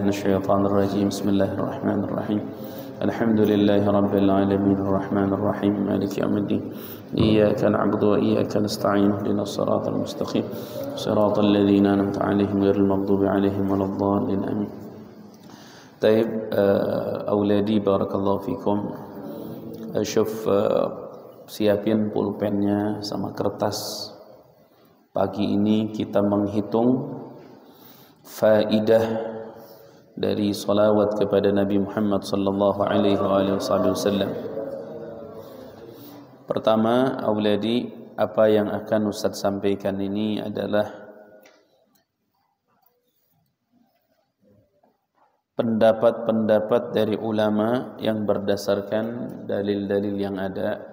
من الشيطان الرجيم بسم الله الرحمن الرحيم الحمد لله رب العالمين الرحمن الرحيم مالك يوم الدين إياك نعبد وإياك نستعين اهدنا الصراط المستقيم صراط الذين أنعمت عليهم غير المغضوب عليهم ولا الضالين آمين. طيب أولادي بارك الله فيكم. شوف siapin pulpennya sama kertas. Pagi ini kita menghitung faidah dari salawat kepada Nabi Muhammad sallallahu alaihi wasallam. Pertama, auladi, apa yang akan Ustaz sampaikan ini adalah pendapat-pendapat dari ulama yang berdasarkan dalil-dalil yang ada.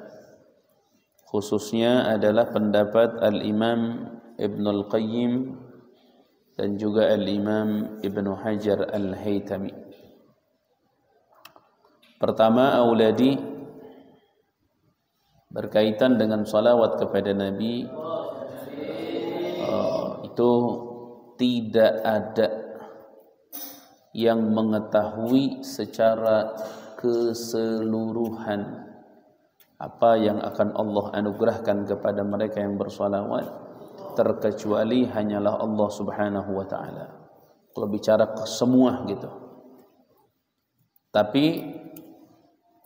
Khususnya adalah pendapat Al-Imam Ibnul Qayyim dan juga Al-Imam Ibnu Hajar Al-Haytami. Pertama, auladi, berkaitan dengan salawat kepada Nabi, itu tidak ada yang mengetahui secara keseluruhan apa yang akan Allah anugerahkan kepada mereka yang bersalawat, terkecuali hanyalah Allah Subhanahu wa ta'ala. Kalau bicara ke semua gitu. Tapi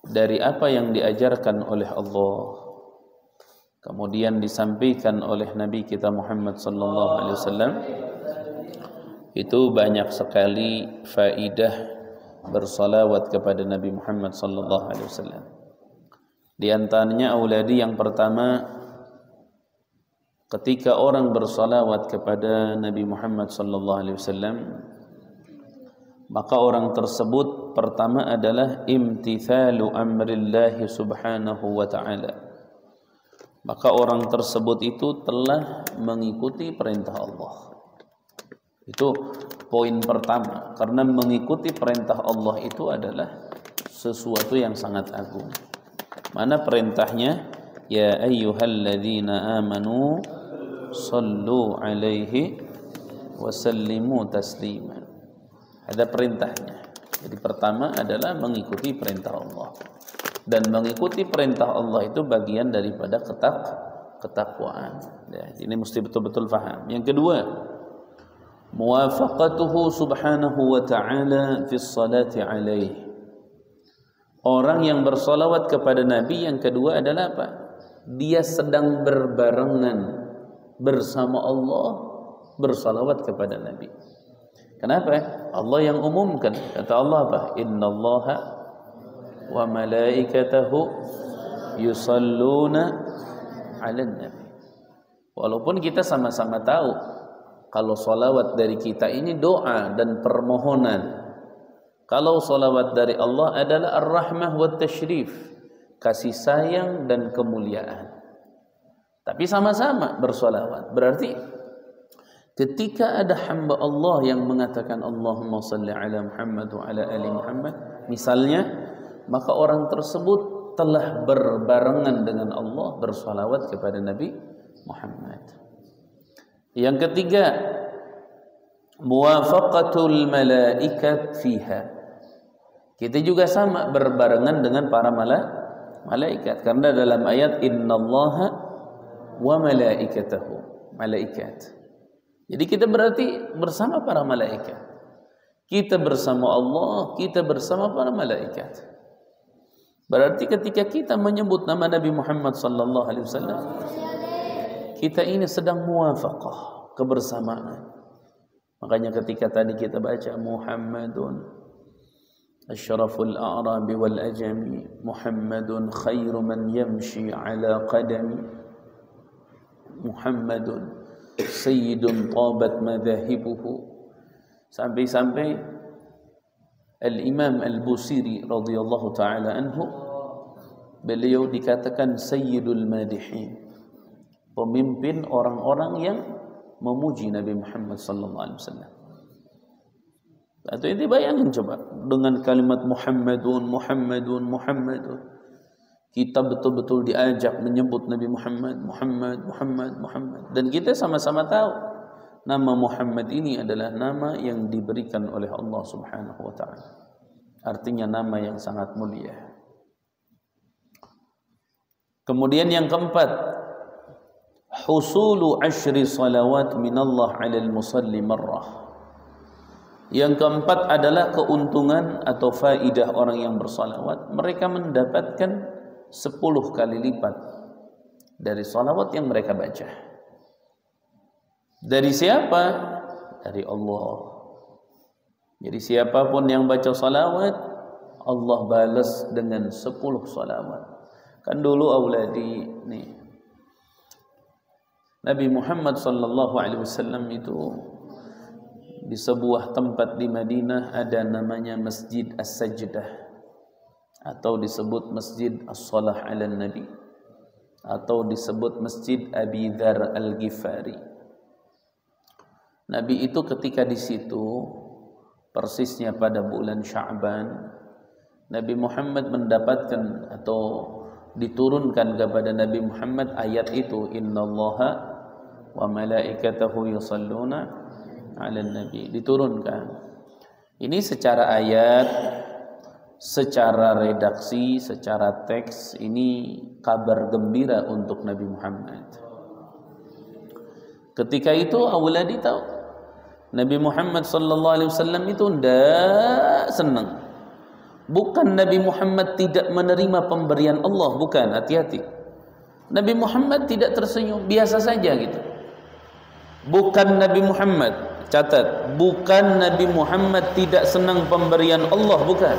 dari apa yang diajarkan oleh Allah, kemudian disampaikan oleh Nabi kita Muhammad sallallahu alaihi wasallam, itu banyak sekali faidah bersalawat kepada Nabi Muhammad sallallahu alaihi wasallam. Di antaranya auladi, yang pertama, ketika orang bersalawat kepada Nabi Muhammad sallallahu alaihi wasallam, maka orang tersebut pertama adalah imtithalu amrillahi subhanahu wa ta'ala. Maka orang tersebut itu telah mengikuti perintah Allah. Itu poin pertama, karena mengikuti perintah Allah itu adalah sesuatu yang sangat agung. Mana perintahnya? Ya ayyuhalladzina amanu sallu alaihi wasallimu taslima. Ada perintahnya. Jadi pertama adalah mengikuti perintah Allah. Dan mengikuti perintah Allah itu bagian daripada ketakwaan. Ya, ini mesti betul-betul faham. Yang kedua, muwafaqatuhu subhanahu wa ta'ala fi ssalati alaihi. Orang yang bersalawat kepada Nabi yang kedua adalah apa? Dia sedang berbarengan bersama Allah bersalawat kepada Nabi. Kenapa? Allah yang umumkan. Kata Allah apa? Innallaha wa malaikatahu yusalluna 'alan nabi. Walaupun kita sama-sama tahu kalau salawat dari kita ini doa dan permohonan. Kalau salawat dari Allah adalah ar-rahmah wa tashrif, kasih sayang dan kemuliaan. Tapi sama-sama bersalawat. Berarti ketika ada hamba Allah yang mengatakan Allahumma salli ala Muhammad wa ala ali Muhammad, misalnya, maka orang tersebut telah berbarengan dengan Allah bersalawat kepada Nabi Muhammad. Yang ketiga, muwafaqatul malaikat fiha. Kita juga sama berbarengan dengan para malaikat, karena dalam ayat innallaha wa malaikatahu, malaikat. Jadi kita berarti bersama para malaikat. Kita bersama Allah, kita bersama para malaikat. Berarti ketika kita menyebut nama Nabi Muhammad sallallahu alaihi wasallam, kita ini sedang muwafaqah, kebersamaan. Makanya ketika tadi kita baca Muhammadun asyraful a'rabi wal ajami, Muhammadun khairu man yamshi ala qadami, Muhammadun sayyidun tabat madhahibuhu, sampai Al-Imam Al-Busiri radhiyallahu ta'ala anhu, beliau dikatakan sayyidul madihin, pemimpin orang-orang yang memuji Nabi Muhammad sallallahu alaihi wasallam. Atau ini bayangin coba dengan kalimat Muhammadun, Muhammadun, Muhammadun. Kita betul-betul diajak menyebut Nabi Muhammad, Muhammad, Muhammad, Muhammad. Dan kita sama-sama tahu Nama Muhammad ini adalah nama yang diberikan oleh Allah Subhanahu wa taala. Artinya nama yang sangat mulia. Kemudian yang keempat, husulu 10 salawat minallah 'alal musalli marrah. Yang keempat adalah keuntungan atau faidah orang yang bersalawat, mereka mendapatkan 10 kali lipat dari salawat yang mereka baca. Dari siapa? Dari Allah. Jadi siapapun yang baca salawat, Allah balas dengan 10 salawat. Kan dulu auladi nih, Nabi Muhammad sallallahu alaihi wasallam itu di sebuah tempat di Madinah ada namanya Masjid As-Sajdah, atau disebut Masjid As-Salah ala Nabi, atau disebut Masjid Abi Dzar Al-Ghifari. Nabi itu ketika di situ, persisnya pada bulan Sya'ban, Nabi Muhammad mendapatkan atau diturunkan kepada Nabi Muhammad ayat itu, innallaha wa malaikatahu yusalluna 'alan nabi, diturunkan. Ini secara ayat, secara redaksi, secara teks, ini kabar gembira untuk Nabi Muhammad. Ketika itu awalnya tahu Nabi Muhammad sallallahu alaihi wasallam itu tidak senang. Bukan Nabi Muhammad tidak menerima pemberian Allah, bukan, hati-hati. Nabi Muhammad tidak tersenyum, biasa saja gitu. Bukan Nabi Muhammad, catat, bukan Nabi Muhammad tidak senang pemberian Allah, bukan.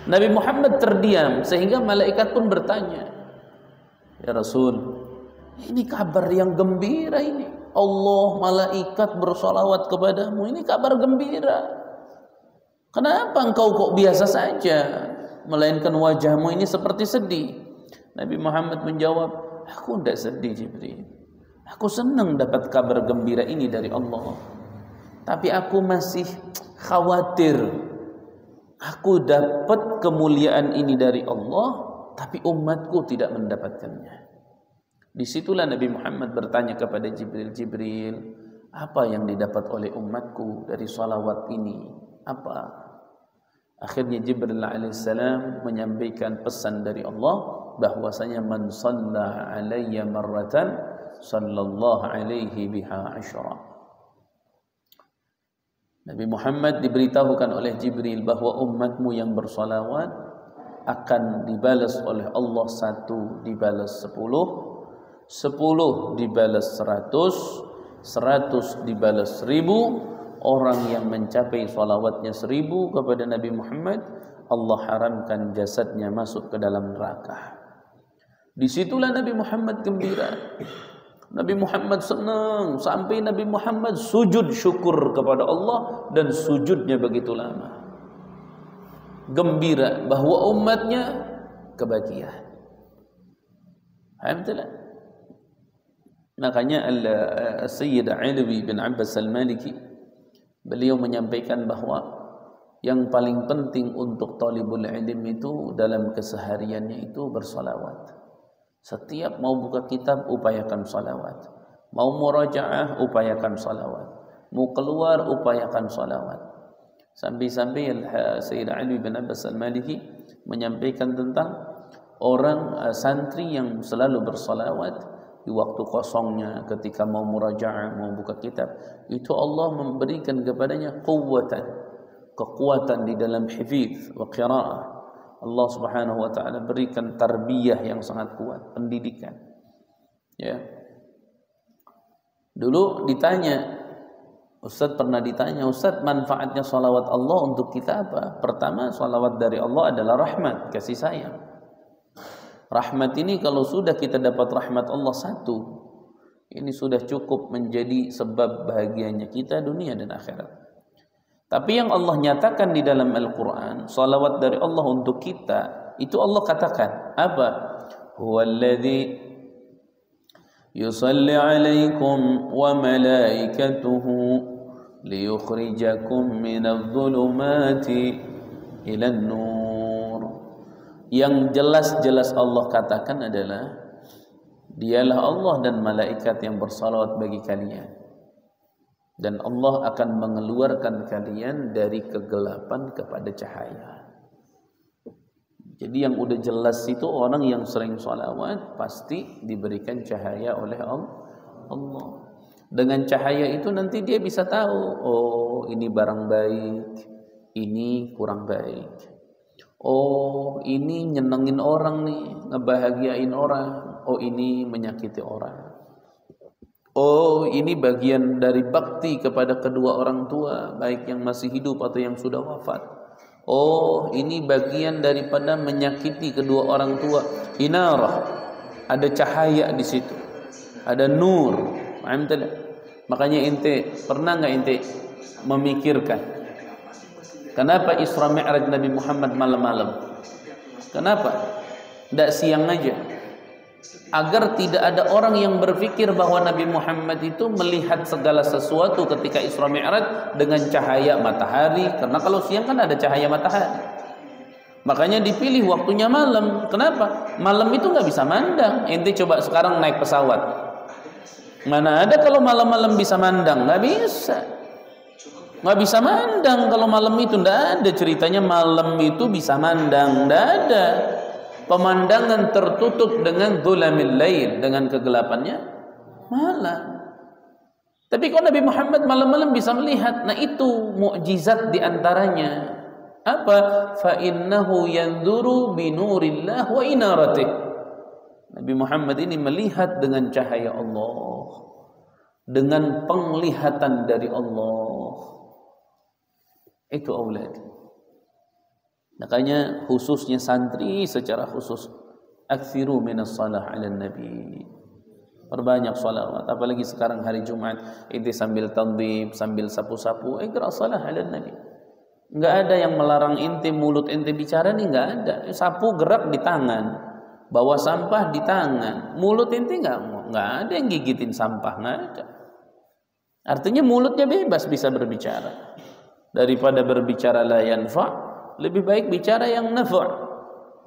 Nabi Muhammad terdiam sehingga malaikat pun bertanya, ya Rasul, ini kabar yang gembira ini. Allah, malaikat bersolawat kepadamu, ini kabar gembira. Kenapa engkau kok biasa saja, melainkan wajahmu ini seperti sedih? Nabi Muhammad menjawab, aku tidak sedih Jibril. Aku senang dapat kabar gembira ini dari Allah. Tapi aku masih khawatir. Aku dapat kemuliaan ini dari Allah, tapi umatku tidak mendapatkannya. Disitulah Nabi Muhammad bertanya kepada Jibril, Jibril, apa yang didapat oleh umatku dari salawat ini? Apa? Akhirnya Jibril alaihissalam menyampaikan pesan dari Allah bahwasanya man shalla alayya marratan sallallahu alaihi biha asyra. Nabi Muhammad diberitahukan oleh Jibril bahwa umatmu yang bersalawat akan dibalas oleh Allah 1 dibalas 10, 10 dibalas 100, 100 dibalas 1000. Orang yang mencapai salawatnya 1000 kepada Nabi Muhammad, Allah haramkan jasadnya masuk ke dalam neraka. Disitulah Nabi Muhammad gembira. Nabi Muhammad senang sampai Nabi Muhammad sujud syukur kepada Allah, dan sujudnya begitu lama. Gembira bahwa umatnya kebahagiaan. Alhamdulillah. Makanya Sayyid Alawi bin Abbas Al-Maliki, beliau menyampaikan bahwa yang paling penting untuk talibul ilm itu dalam kesehariannya itu bersalawat. Setiap mau buka kitab, upayakan salawat. Mau murajaah, upayakan salawat. Mau keluar, upayakan salawat. Sampai-sampai Sayyid Ali bin Abbas Al-Maliki menyampaikan tentang orang santri yang selalu bersalawat di waktu kosongnya, ketika mau murajaah, mau buka kitab. Itu Allah memberikan kepadanya kekuatan di dalam hifdz wa qiraah. Allah Subhanahu wa taala berikan tarbiyah yang sangat kuat, pendidikan. Ya. Dulu ditanya, Ustaz pernah ditanya, Ustaz manfaatnya salawat Allah untuk kita apa? Pertama, salawat dari Allah adalah rahmat, kasih sayang. Rahmat ini kalau sudah kita dapat rahmat Allah 1, ini sudah cukup menjadi sebab bahagianya kita dunia dan akhirat. Tapi yang Allah nyatakan di dalam Al-Quran, salawat dari Allah untuk kita, itu Allah katakan apa? Huwallazi yusalli alaikum wa malaikatuhu liyukhrijakum minadh dhulumati ilan nur. Yang jelas-jelas Allah katakan adalah, dialah Allah dan malaikat yang bersalawat bagi kalian, dan Allah akan mengeluarkan kalian dari kegelapan kepada cahaya. Jadi yang udah jelas itu orang yang sering sholawat pasti diberikan cahaya oleh Allah. Dengan cahaya itu nanti dia bisa tahu, oh ini barang baik, ini kurang baik. Oh ini nyenengin orang nih, ngebahagiain orang. Oh ini menyakiti orang. Oh ini bagian dari bakti kepada kedua orang tua, baik yang masih hidup atau yang sudah wafat. Oh ini bagian daripada menyakiti kedua orang tua. Inarah, ada cahaya di situ, ada nur. Makanya ente pernah nggak ente memikirkan kenapa Isra Mi'raj Nabi Muhammad malam-malam? Kenapa? Tidak siang aja, agar tidak ada orang yang berpikir bahwa Nabi Muhammad itu melihat segala sesuatu ketika Isra Mi'raj dengan cahaya matahari, karena kalau siang kan ada cahaya matahari. Makanya dipilih waktunya malam. Kenapa? Malam itu nggak bisa mandang. Ente coba sekarang naik pesawat, mana ada kalau malam-malam bisa mandang? Nggak bisa. Nggak bisa mandang kalau malam itu. Nggak ada ceritanya malam itu bisa mandang. Nggak ada. Pemandangan tertutup dengan dhulamil lail, dengan kegelapannya malam. Tapi kalau Nabi Muhammad malam-malam bisa melihat, nah itu mukjizat diantaranya. Apa? Fa innahu yanzuru bi nurillah wa inaratih. Nabi Muhammad ini melihat dengan cahaya Allah, dengan penglihatan dari Allah. Itu aulad. Makanya khususnya santri secara khusus, aktsiru minas shalah 'alan nabi. Perbanyak salawat, apalagi sekarang hari Jumat, ente sambil tanzim, sambil sapu-sapu, iqra shalah 'alan nabi. Enggak ada yang melarang ente, mulut ente bicara nih, enggak ada. Sapu gerak di tangan, bawa sampah di tangan. Mulut ente enggak ada yang gigitin sampah, enggak ada. Artinya mulutnya bebas bisa berbicara. Daripada berbicara la yanfa', lebih baik bicara yang nafa',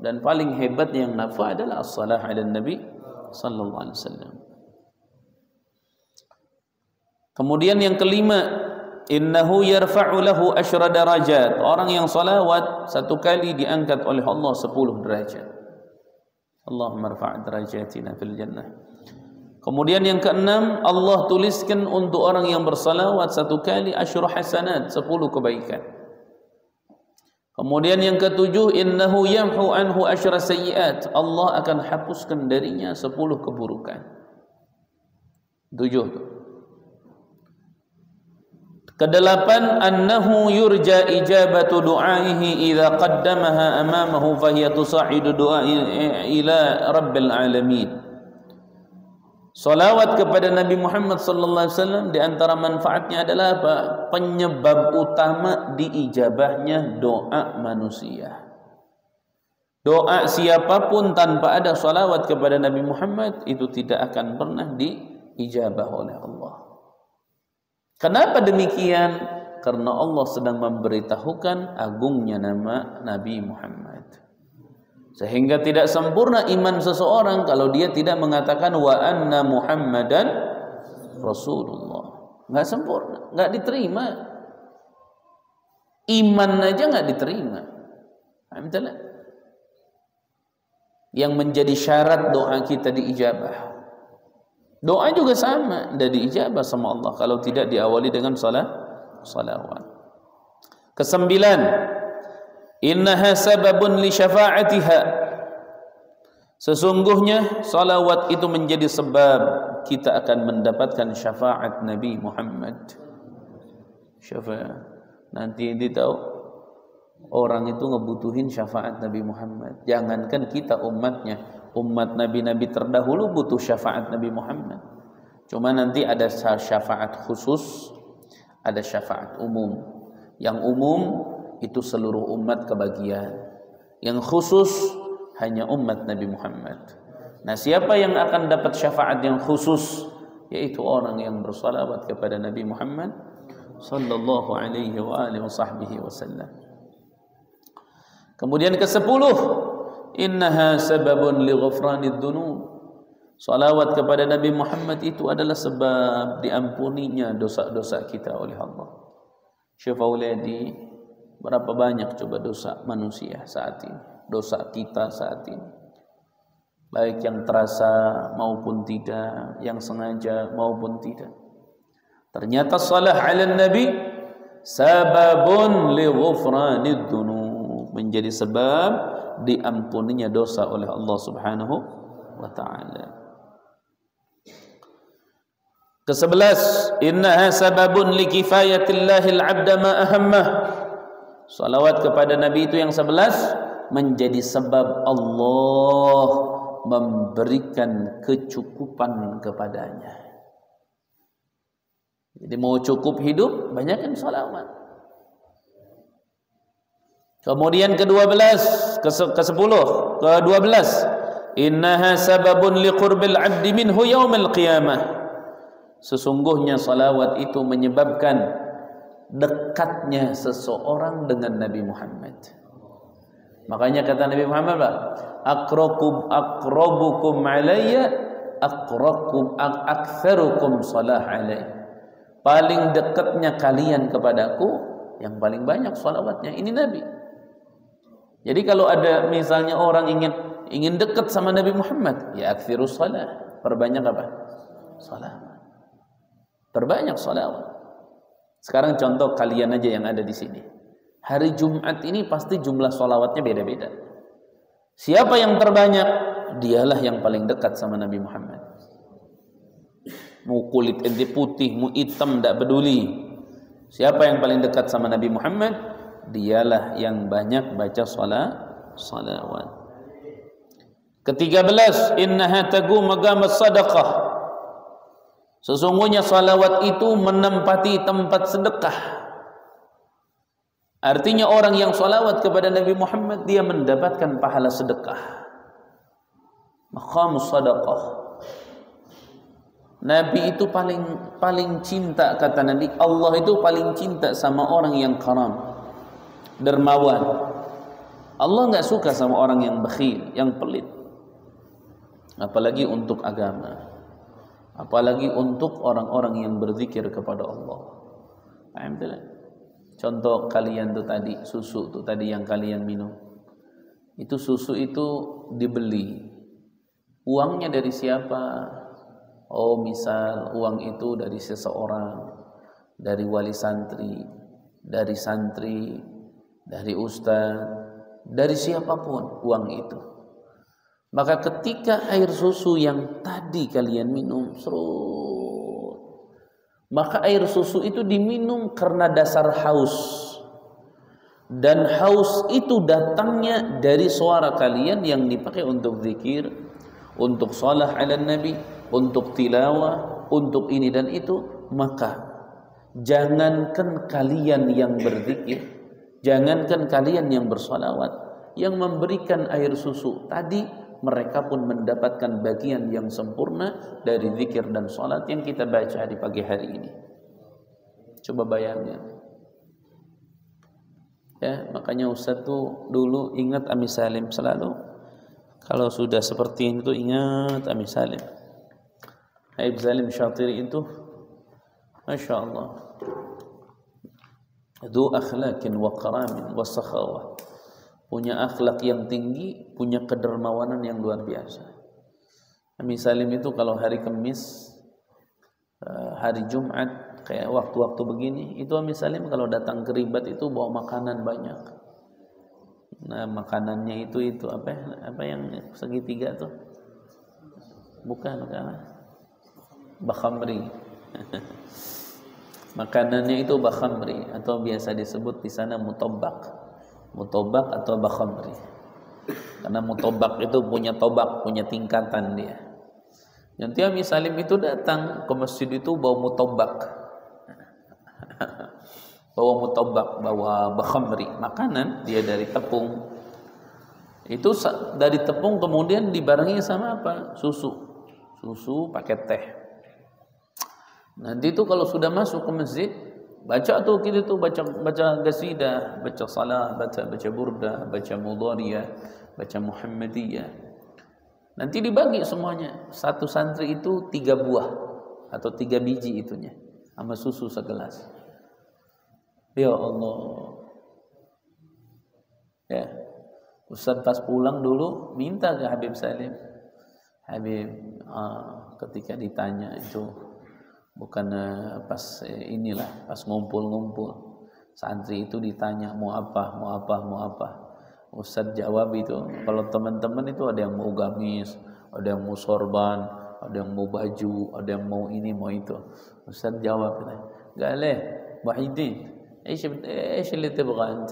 dan paling hebat yang nafa' adalah as-salah 'ala nabi sallallahu alaihi wasallam. Kemudian yang kelima, innahu yarfa'u lahu asyra darajat. Orang yang salawat satu kali diangkat oleh Allah 10 derajat. Allahumma rfa' darajatina fil jannah. Kemudian yang keenam, Allah tuliskan untuk orang yang bersalawat satu kali asyra hasanat, 10 kebaikan. Kemudian yang ketujuh, innahu yamhu anhu asyra sayyi'at. Allah akan hapuskan darinya 10 keburukan. 7. Kedelapan, annahu yurja ijabatu du'aihi idza qaddamaha amamahu fahiya tusa'idu du'ai ila rabbil alamin. Salawat kepada Nabi Muhammad sallallahu alaihi wasallam di antara manfaatnya adalah apa? Penyebab utama diijabahnya doa manusia. Doa siapapun tanpa ada salawat kepada Nabi Muhammad itu tidak akan pernah diijabah oleh Allah. Kenapa demikian? Karena Allah sedang memberitahukan agungnya nama Nabi Muhammad. Sehingga tidak sempurna iman seseorang kalau dia tidak mengatakan wa anna Muhammadan Rasulullah. Enggak sempurna, enggak diterima. Iman aja enggak diterima. Alhamdulillah. Yang menjadi syarat doa kita diijabah. Doa juga sama, tidak diijabah sama Allah kalau tidak diawali dengan salawat. Kesembilan, innaha sababun li syafa'atiha. Sesungguhnya salawat itu menjadi sebab kita akan mendapatkan syafaat Nabi Muhammad. Syafaat. Nanti ini tahu orang itu ngebutuhin syafaat Nabi Muhammad. Jangankan kita umatnya, umat nabi-nabi terdahulu butuh syafaat Nabi Muhammad. Cuma nanti ada syafaat khusus, ada syafaat umum. Yang umum itu seluruh umat kebagian. Yang khusus hanya umat Nabi Muhammad. Nah, siapa yang akan dapat syafaat yang khusus? Yaitu orang yang bersalawat kepada Nabi Muhammad sallallahu alaihi wa alihi wasallam. Kemudian ke-10, innaha sababun li ghufranid dzunub. Salawat kepada Nabi Muhammad itu adalah sebab diampuninya dosa-dosa kita oleh Allah. Syekh Fauladi, berapa banyak coba dosa manusia saat ini, dosa kita saat ini, baik yang terasa maupun tidak, yang sengaja maupun tidak. Ternyata salah ala Nabi sababun li ghufranid dzunub, menjadi sebab diampuninya dosa oleh Allah Subhanahu wa taala. Ke-11, innaha sababun li kifayatillahil 'abda ma ahammah. Salawat kepada Nabi itu yang 11 menjadi sebab Allah memberikan kecukupan kepadanya. Jadi mau cukup hidup, banyakkan salawat. Kemudian ke-12, ke-10, ke-12, innaha sababun li qurbil 'abdi minhu yaumil qiyamah. Sesungguhnya salawat itu menyebabkan dekatnya seseorang dengan Nabi Muhammad. Makanya kata Nabi Muhammad, aqrabukum alayya aktsarukum salah alayya. Paling dekatnya kalian kepadaku yang paling banyak salawatnya. Ini Nabi. Jadi kalau ada misalnya orang ingin dekat sama Nabi Muhammad, ya aktsirus salah, perbanyak apa? Salat. Perbanyak salawat. Sekarang contoh kalian aja yang ada di sini. Hari Jumat ini pasti jumlah salawatnya beda-beda. Siapa yang terbanyak? Dialah yang paling dekat sama Nabi Muhammad. Mau kulit ente putih, mau hitam, tidak peduli. Siapa yang paling dekat sama Nabi Muhammad? Dialah yang banyak baca salawat. Ke-13, innaha taqum maqam as-sadaqah. Sesungguhnya salawat itu menempati tempat sedekah. Artinya orang yang salawat kepada Nabi Muhammad, dia mendapatkan pahala sedekah. Maqamus sadaqah. Nabi itu paling cinta, kata Nabi, Allah itu paling cinta sama orang yang karam, dermawan. Allah enggak suka sama orang yang bakhil, yang pelit. Apalagi untuk agama. Apalagi untuk orang-orang yang berzikir kepada Allah. Alhamdulillah. Contoh kalian tuh tadi, susu tuh tadi yang kalian minum. Itu susu itu dibeli. Uangnya dari siapa? Oh, misal uang itu dari seseorang, dari wali santri, dari ustaz, dari siapapun uang itu. Maka ketika air susu yang tadi kalian minum, maka air susu itu diminum karena dasar haus. Dan haus itu datangnya dari suara kalian yang dipakai untuk zikir, untuk salah ala Nabi, untuk tilawah, untuk ini dan itu. Maka jangankan kalian yang berzikir, jangankan kalian yang bersalawat, yang memberikan air susu tadi, mereka pun mendapatkan bagian yang sempurna dari zikir dan salat yang kita baca di pagi hari ini. Coba bayangkan. Ya, makanya Ustaz tuh dulu ingat Ami Salim selalu. Kalau sudah seperti ini tuh ingat Ami Salim. Habib Salim Syatiri itu Masya Allah, dzu akhlaqin wa karamin wa sakhawah, punya akhlak yang tinggi, punya kedermawanan yang luar biasa. Ami Salim itu kalau hari Kamis, hari Jumat, kayak waktu-waktu begini, itu Ami Salim kalau datang ke ribat itu bawa makanan banyak. Nah, makanannya itu apa yang segitiga tuh? Bukan bakhamri. Makanannya itu bakhamri atau biasa disebut di sana mutobak atau bakhamri. Karena mutobak itu punya tobak, punya tingkatan dia. Nanti Ami Salim itu datang ke masjid itu bawa mutobak. Bawa bakhamri, makanan dia dari tepung. Itu dari tepung kemudian dibarengi sama apa? Susu pakai teh. Nanti itu kalau sudah masuk ke masjid, baca tuh kita tuh baca qasidah, baca salah, baca burdah, baca mudhariyah, baca muhammadiyah. Nanti dibagi semuanya. Satu santri itu 3 buah atau 3 biji itunya, sama susu segelas. Ya Allah. Ya, Ustaz pas pulang dulu minta ke Habib Salim. Habib, ketika ditanya itu bukan pas pas ngumpul-ngumpul, santri itu ditanya mau apa. Ustaz jawab itu, kalau teman-teman itu ada yang mau gamis, ada yang mau sorban, ada yang mau baju, ada yang mau ini mau itu. Ustaz jawab, قال له Muhyiddin, ايش اللي تبغى انت؟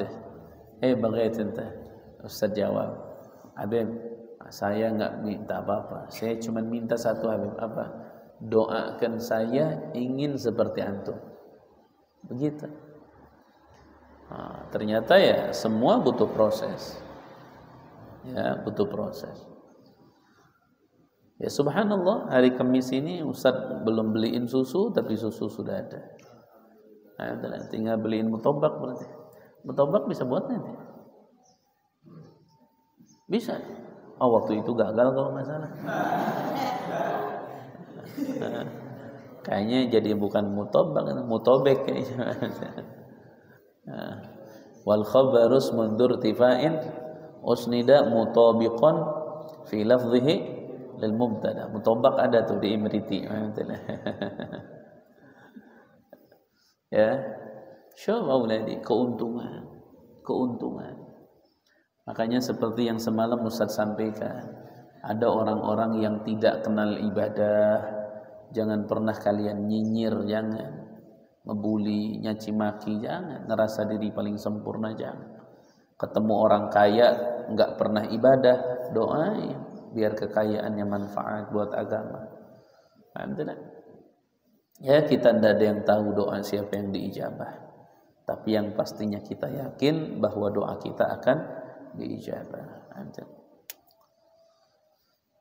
بغيت انت. Ustaz jawab, Habib, saya enggak minta apa-apa. Saya cuma minta satu, Habib. Apa? Doakan saya ingin seperti antum. Begitu. Ternyata ya semua butuh proses. Ya, butuh proses. Ya subhanallah, hari Kamis ini Ustaz belum beliin susu, tapi susu sudah ada. Tinggal beliin mutobak berarti. Mutobak bisa buat nanti. Bisa. Waktu itu gagal kalau nggak salah. Kayaknya jadi bukan mutobak, mutobek kayaknya. Wal khabarus mundur tifa'in usnida mutabiqan fi lafzihi lil mubtada. Mutobak ada tuh di Imriti. Ya, syukur auladi, keuntungan. Makanya seperti yang semalam Ustaz sampaikan, ada orang-orang yang tidak kenal ibadah, jangan pernah kalian nyinyir, jangan ngebuli, nyaci maki, jangan ngerasa diri paling sempurna, jangan. Ketemu orang kaya nggak pernah ibadah, doain biar kekayaannya manfaat buat agama. Alhamdulillah. Ya, kita tidak ada yang tahu doa siapa yang diijabah, tapi yang pastinya kita yakin bahwa doa kita akan diijabah.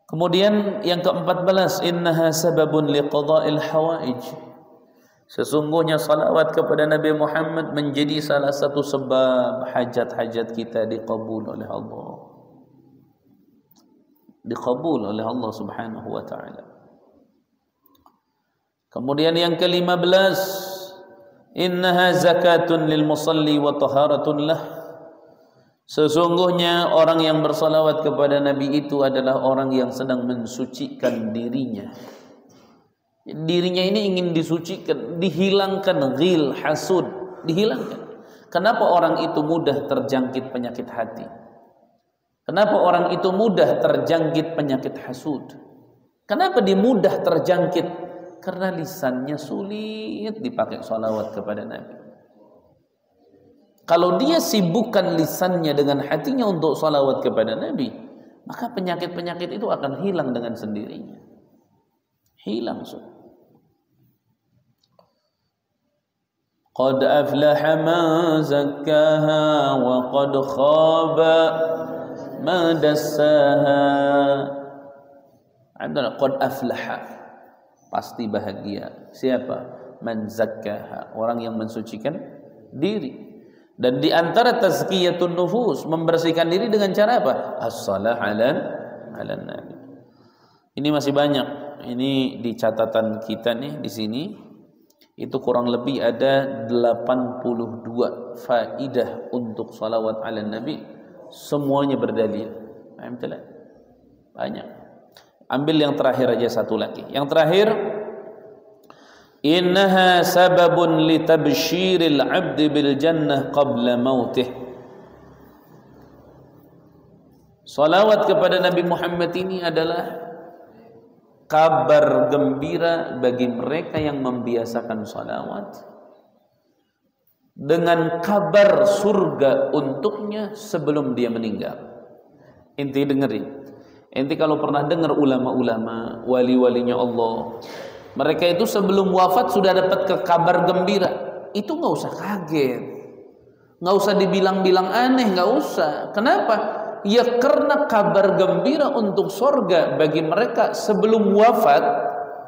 Kemudian yang ke-14, innaha sababun liqada'il hawaij. Sesungguhnya salawat kepada Nabi Muhammad menjadi salah satu sebab hajat-hajat kita diqabul oleh Allah. Diqabul oleh Allah Subhanahu wa taala. Kemudian yang ke-15, innaha zakatun lil musalli wa taharatun lah. Sesungguhnya orang yang bersalawat kepada Nabi itu adalah orang yang sedang mensucikan dirinya. Dirinya ini ingin disucikan, dihilangkan ghil, hasud, dihilangkan. Kenapa orang itu mudah terjangkit penyakit hati? Kenapa orang itu mudah terjangkit penyakit hasud? Kenapa dia mudah terjangkit? Karena lisannya sulit dipakai salawat kepada Nabi. Kalau dia sibukkan lisannya dengan hatinya untuk salawat kepada Nabi, maka penyakit-penyakit itu akan hilang dengan sendirinya. Hilang sudah. Qad aflaha man zakkaha wa qad khaba man dassaha. Adalah qad aflaha, pasti bahagia. Siapa? Man zakkaha, orang yang mensucikan diri. Dan di antara tazkiyatun nufus, membersihkan diri dengan cara apa? As-salah ala nabi. Ini masih banyak. Ini di catatan kita nih di sini. Itu kurang lebih ada 82 faidah untuk salawat ala Nabi. Semuanya berdalil. Banyak. Ambil yang terakhir aja satu lagi. Yang terakhir, innaha sababun litabshiril abdi bil jannah qabla mautih. Salawat kepada Nabi Muhammad ini adalah kabar gembira bagi mereka yang membiasakan salawat dengan kabar surga untuknya sebelum dia meninggal. Inti dengerin. Inti kalau pernah dengar ulama-ulama, wali-walinya Allah, mereka itu sebelum wafat sudah dapat kabar gembira. Itu nggak usah kaget, nggak usah dibilang-bilang aneh, nggak usah. Kenapa? Ya karena kabar gembira untuk surga bagi mereka sebelum wafat,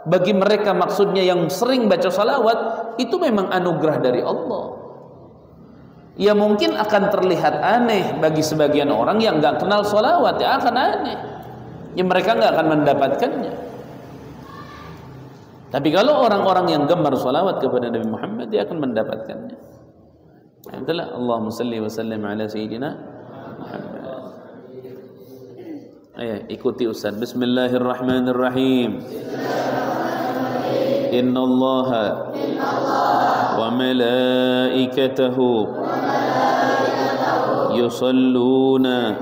bagi mereka maksudnya yang sering baca salawat, itu memang anugerah dari Allah. Ya mungkin akan terlihat aneh bagi sebagian orang yang nggak kenal salawat, ya akan aneh. ya mereka nggak akan mendapatkannya. Tapi kalau orang-orang yang gemar salawat kepada Nabi Muhammad, dia akan mendapatkannya. Itulah Allahumma salli wa sallim ala sayyidina Muhammad. Ayo ikuti Ustaz. Bismillahirrahmanirrahim. Inna Allaha wa malaikatahu yusalluna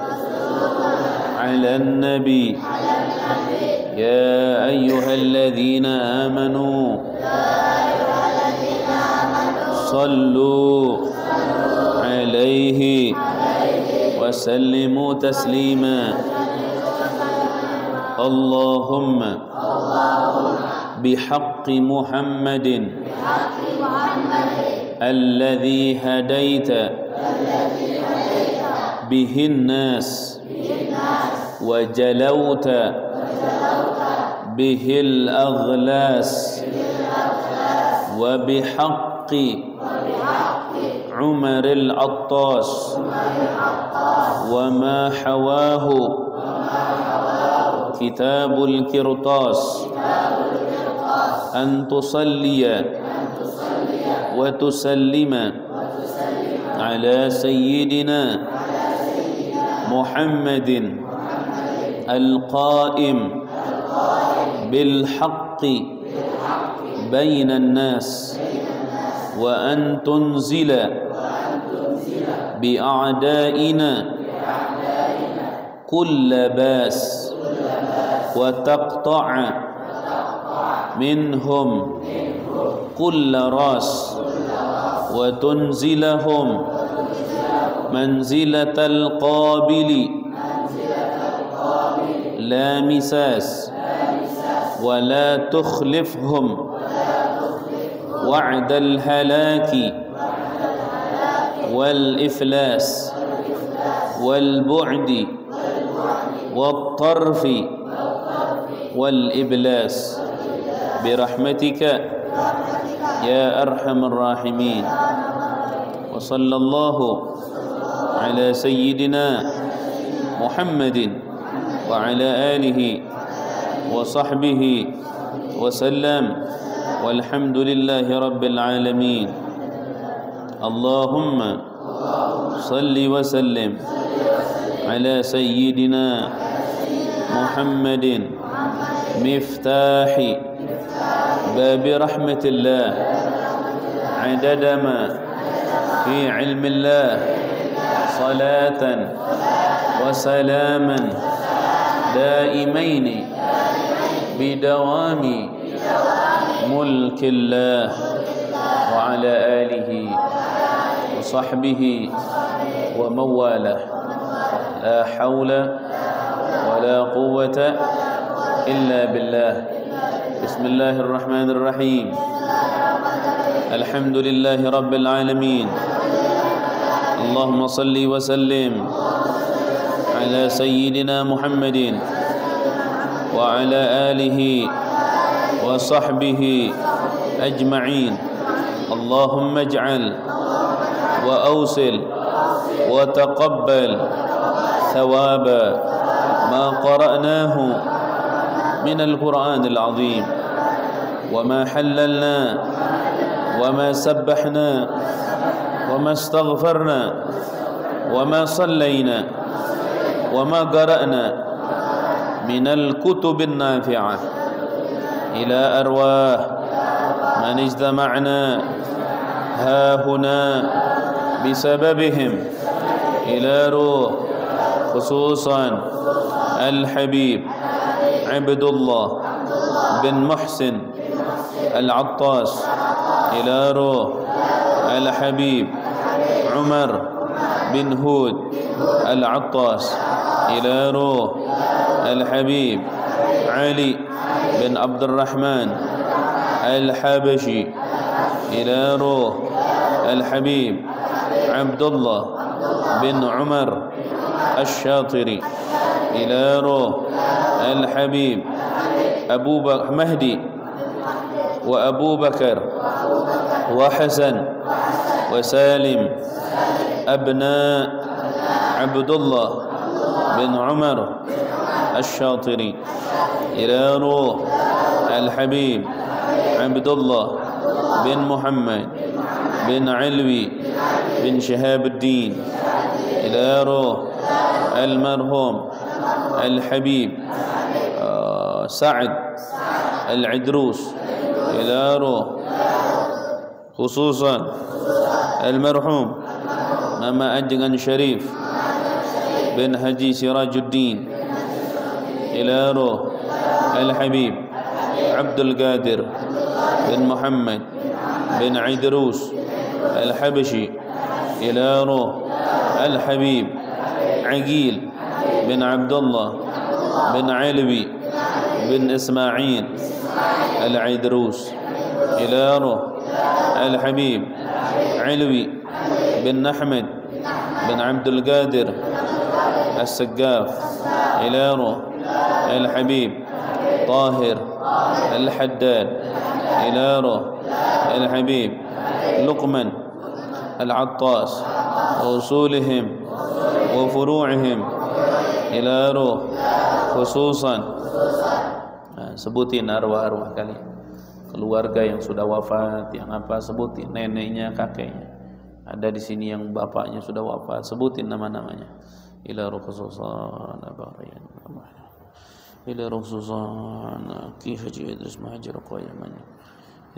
ala nabi ya ayyuhalladzina amanu sallu alaihi wa sallimu taslima. Allahumma bihaqqi Muhammadin alladhi hadaita bihin nas wa jalawta bihil aghlas wa bihaqqi Umar al-Attas wa ma hawahu kitabul kirtas an tusalliya wa tusallima ala sayyidina Muhammadin al-qa'im bil haqqi bainan nas wa an tunzila bi a'da'ina kulla bas wa taqta'a minhum kulla ras wa tunzilahum manzilatal qabili la misas wa la tukhlifhum wa'dal halaki wal iflas wal bu'di wat tarfi wal iblas birahmatika ya arhamar rahimin. Wa sallallahu ala sayyidina Muhammadin wa ala alihi wa sahbihi wa sallam walhamdulillahi rabbil alamin. Allahumma salli wa sallim ala sayyidina Muhammadin miftahi babi rahmatillah adadama fi ilmillah salatan wa salaman daimaini bidawami mulkillah wa ala alihi wa sahbihi wa mawalah la hawla wa la quwwata illa billah. Bismillahirrahmanirrahim. Alhamdulillahi rabbil alamin. Allahumma salli wa sallim ala sayyidina Muhammadin wa ala alihi wa sahbihi ajma'in. Allahumma ij'al wa awsil wa taqabbal thawaba ma qara'nahu من القرآن العظيم وما حللنا وما سبحنا وما استغفرنا وما صلينا وما قرأنا من الكتب النافعة إلى أرواح من اجتمعنا ها هنا بسببهم إلى روح خصوصا الحبيب عبد الله بن محسن العطاس إلى روح الحبيب عمر بن هود العطاس إلى روح الحبيب علي بن عبد الرحمن الحبشي إلى روح الحبيب عبد الله بن عمر الشاطري إلى روح الحبيب أبو بكر مهدي وأبو بكر وحسن وسالم أبناء عبد الله بن عمر الشاطري إلى روح الحبيب عبد الله بن محمد بن علوي بن شهاب الدين إلى روح المرحوم الحبيب سعد العدروس إلى روح خصوصا المرحوم ماما أجغن شريف بن حجي سراج الدين إلى روح الحبيب عبد القادر بن محمد بن عدروس الحبشي إلى روح الحبيب عقيل بن عبد الله بن علوي بن إسماعيل العدروس إلى روح الحبيب علوي بن أحمد بن عبد القادر السقاف إلى روح الحبيب طاهر الحداد إلى روح الحبيب لقمان العطاس وأصولهم وفروعهم إلى روح خصوصا sebutin arwah-arwah kalian, keluarga yang sudah wafat, yang apa, sebutin neneknya, kakeknya. Ada di sini yang bapaknya sudah wafat, sebutin nama-namanya. Ila rukhsusan abariyan, ila rukhsusan Ki Haji Idris Mahajar Qayaman,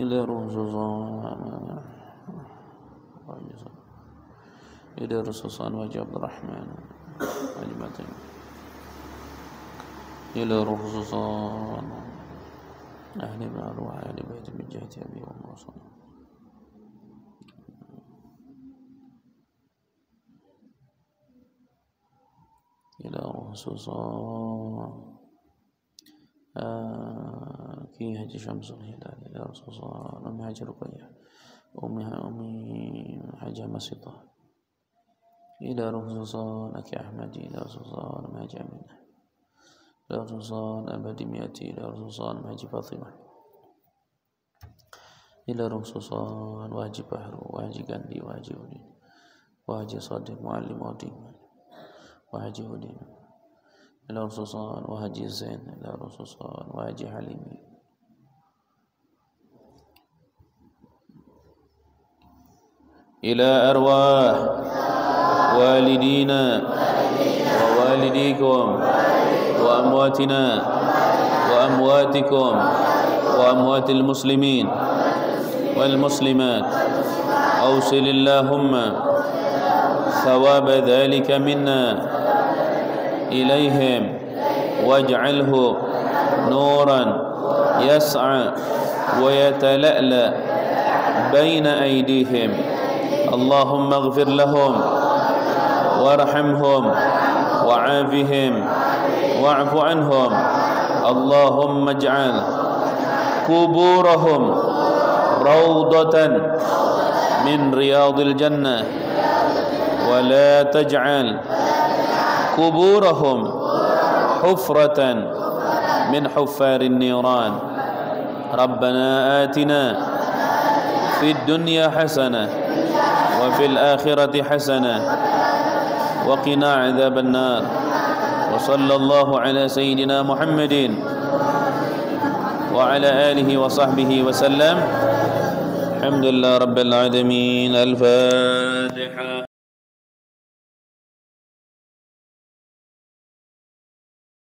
ila rukhsusan ila rukhsusan Wajib Abdurrahman Wajibatan, ila rukhsusan ahli ma'ruh ahli bait min jihati abi wa musa ila rukhsusan Ki Haji Syamsul Hilal, ila rukhsusan Ummi Hajar Ruqayyah, Ummi Haji Masitah, ila rukhsusan Aki Ahmadi, ila rukhsusan Ummi Haji Aminah, ila rukhsusan Abadi Miati, ila rukhsusan Haji Fatimah, ila rukhsusan Wajib Bahru, Wajib Gandhi, Wajib Udin, Wajib Sadiq Muallim Udin, Wajib Udin, ila rukhsusan Wajib Zain, ila rukhsusan Wajib Halimi, ila arwah والدينا ووالديكم وأمواتنا وأمواتكم وأموات المسلمين والمسلمات أوصل اللهم ثواب ذلك منا إليهم واجعله نورا يسعى ويتلألأ بين أيديهم اللهم اغفر لهم وارحمهم وعافهم واعف عنهم اللهم اجعل قبورهم روضة من رياض الجنة ولا تجعل قبورهم حفرة من حفار النيران ربنا آتنا في الدنيا حسنة وفي الآخرة حسنة وقنا عذاب النار وصلى الله على سيدنا محمد وعلى آله وصحبه وسلم الحمد لله رب العالمين الفاتحة.